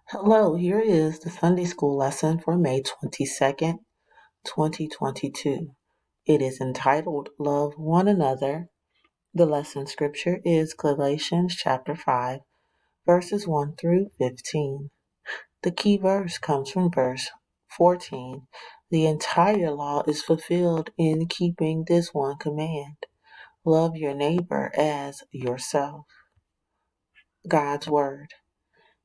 Hello, here is the Sunday School lesson for May 22nd, 2022. It is entitled Love One Another. The lesson scripture is Galatians chapter 5, verses 1 through 15. The key verse comes from verse 14. The entire law is fulfilled in keeping this one command. Love your neighbor as yourself. God's Word.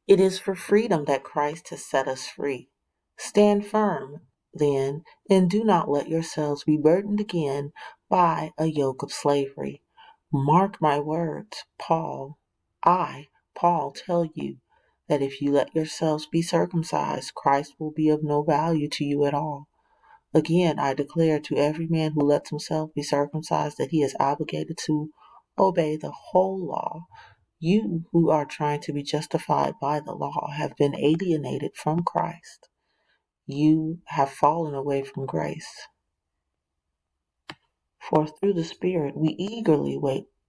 It is for freedom that Christ has set us free. Stand firm, then, and do not let yourselves be burdened again by a yoke of slavery. Mark my words, Paul, tell you that if you let yourselves be circumcised, Christ will be of no value to you at all. Again, I declare to every man who lets himself be circumcised that he is obligated to obey the whole law. You who are trying to be justified by the law have been alienated from Christ. You have fallen away from grace. For through the Spirit we eagerly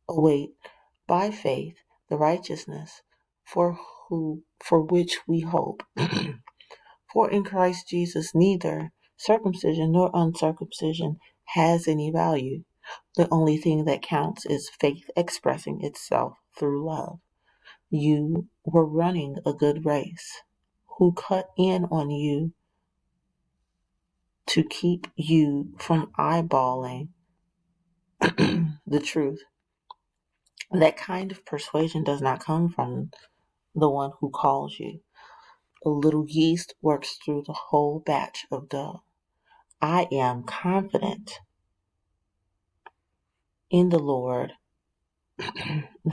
await by faith the righteousness for which we hope. For in Christ Jesus neither circumcision nor uncircumcision has any value. The only thing that counts is faith expressing itself through love. You were running a good race. Who cut in on you to keep you from eyeballing the truth? That kind of persuasion does not come from the one who calls you. A little yeast works through the whole batch of dough. I am confident in the Lord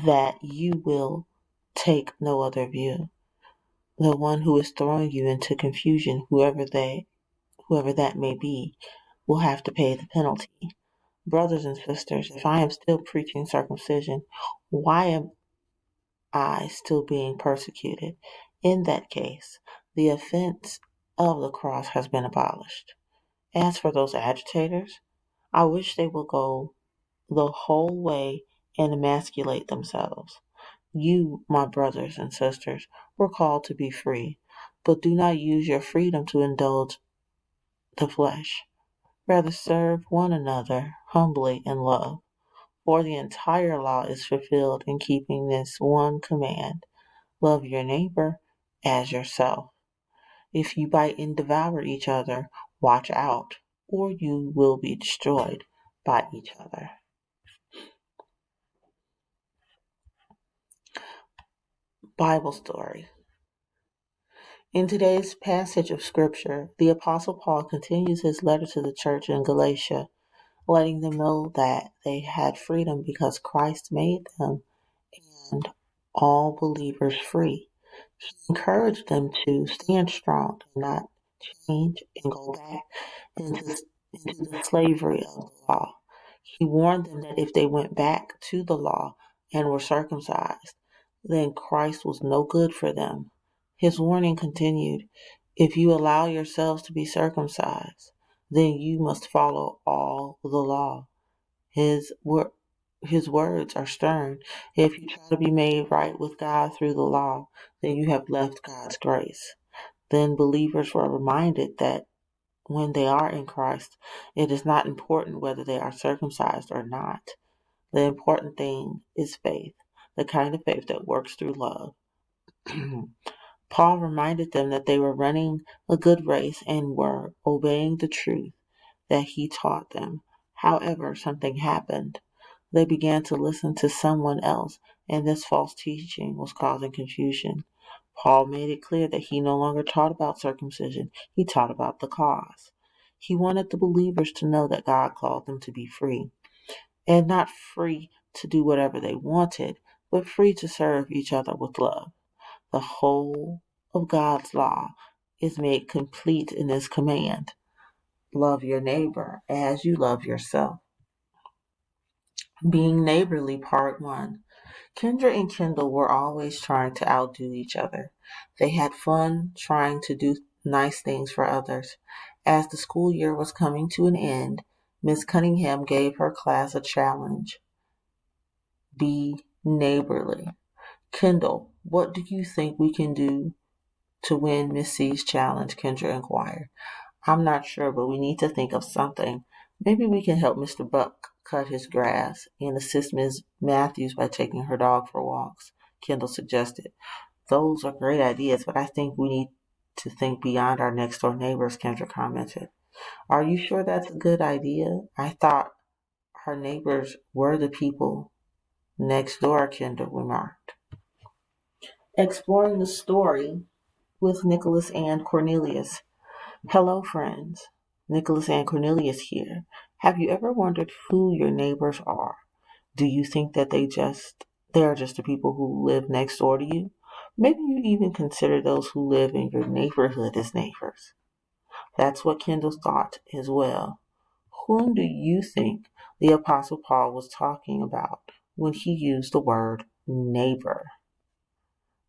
that you will take no other view. The one who is throwing you into confusion, whoever that may be, will have to pay the penalty. Brothers and sisters, if I am still preaching circumcision, why am I still being persecuted? In that case, the offense of the cross has been abolished. As for those agitators, I wish they would go the whole way and emasculate themselves. You, my brothers and sisters, were called to be free, but do not use your freedom to indulge the flesh. Rather serve one another humbly in love, for the entire law is fulfilled in keeping this one command: love your neighbor as yourself. If you bite and devour each other, watch out, or you will be destroyed by each other. Bible story. In today's passage of Scripture, the Apostle Paul continues his letter to the church in Galatia, letting them know that they had freedom because Christ made them and all believers free. He encouraged them to stand strong and not change and go back into the slavery of the law. He warned them that if they went back to the law and were circumcised, then Christ was no good for them. His warning continued, if you allow yourselves to be circumcised, then you must follow all the law. His words are stern. If you try to be made right with God through the law, then you have left God's grace. Then believers were reminded that when they are in Christ, it is not important whether they are circumcised or not. The important thing is faith, the kind of faith that works through love. Paul reminded them that they were running a good race and were obeying the truth that he taught them. However, something happened. They began to listen to someone else, and this false teaching was causing confusion. Paul made it clear that he no longer taught about circumcision, he taught about the cause. He wanted the believers to know that God called them to be free, and not free to do whatever they wanted, but free to serve each other with love. The whole of God's law is made complete in this command: love your neighbor as you love yourself. Being neighborly, part 1. Kendra and Kendall were always trying to outdo each other. They had fun trying to do nice things for others. As the school year was coming to an end, Miss Cunningham gave her class a challenge: be neighborly. Kendall, what do you think we can do to win Miss C's challenge? Kendra inquired. I'm not sure, but we need to think of something. Maybe we can help Mr. Buck cut his grass and assist Ms. Matthews by taking her dog for walks, Kendall suggested. Those are great ideas, but I think we need to think beyond our next door neighbors, Kendra commented. Are you sure that's a good idea? I thought our neighbors were the people next door, Kendall remarked. Exploring the story with Nicholas and Cornelius. Hello, friends. Nicholas and Cornelius here. Have you ever wondered who your neighbors are? Do you think that they are just the people who live next door to you? Maybe you even consider those who live in your neighborhood as neighbors. That's what Kendall thought as well. Whom do you think the Apostle Paul was talking about when he used the word neighbor?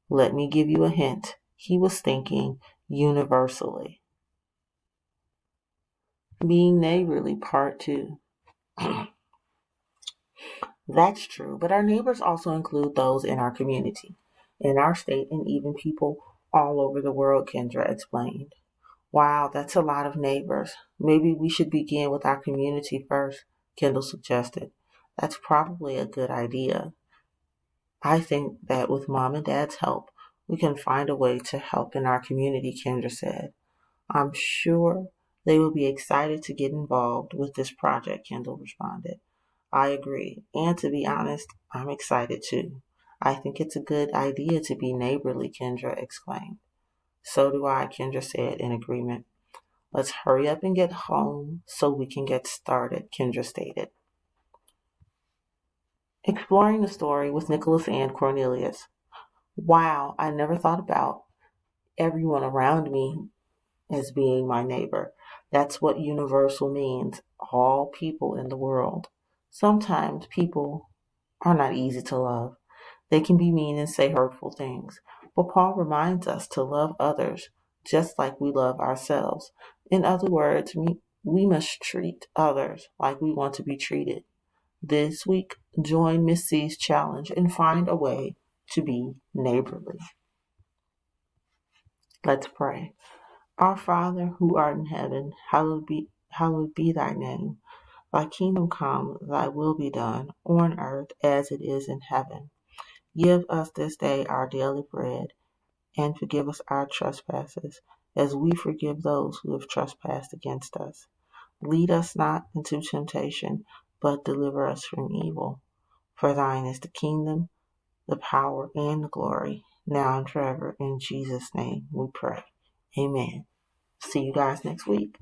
Let me give you a hint. He was thinking universally. Being neighborly, part 2. That's true, but our neighbors also include those in our community, in our state, and even people all over the world, Kendra explained. Wow, that's a lot of neighbors. Maybe we should begin with our community first, Kendall suggested. That's probably a good idea. I think that with Mom and Dad's help, we can find a way to help in our community, Kendra said. I'm sure they will be excited to get involved with this project, Kendall responded. I agree. And to be honest, I'm excited too. I think it's a good idea to be neighborly, Kendra exclaimed. So do I, Kendra said in agreement. Let's hurry up and get home so we can get started, Kendra stated. Exploring the story with Nicholas and Cornelius. Wow, I never thought about everyone around me as being my neighbor. That's what universal means, all people in the world. Sometimes people are not easy to love. They can be mean and say hurtful things. But Paul reminds us to love others just like we love ourselves. In other words, we must treat others like we want to be treated. This week, join Miss C's challenge and find a way to be neighborly. Let's pray. Our Father who art in heaven, hallowed be thy name. Thy kingdom come, thy will be done, on earth as it is in heaven. Give us this day our daily bread, and forgive us our trespasses, as we forgive those who have trespassed against us. Lead us not into temptation, but deliver us from evil. For thine is the kingdom, the power, and the glory, now and forever. In Jesus' name we pray. Amen. See you guys next week.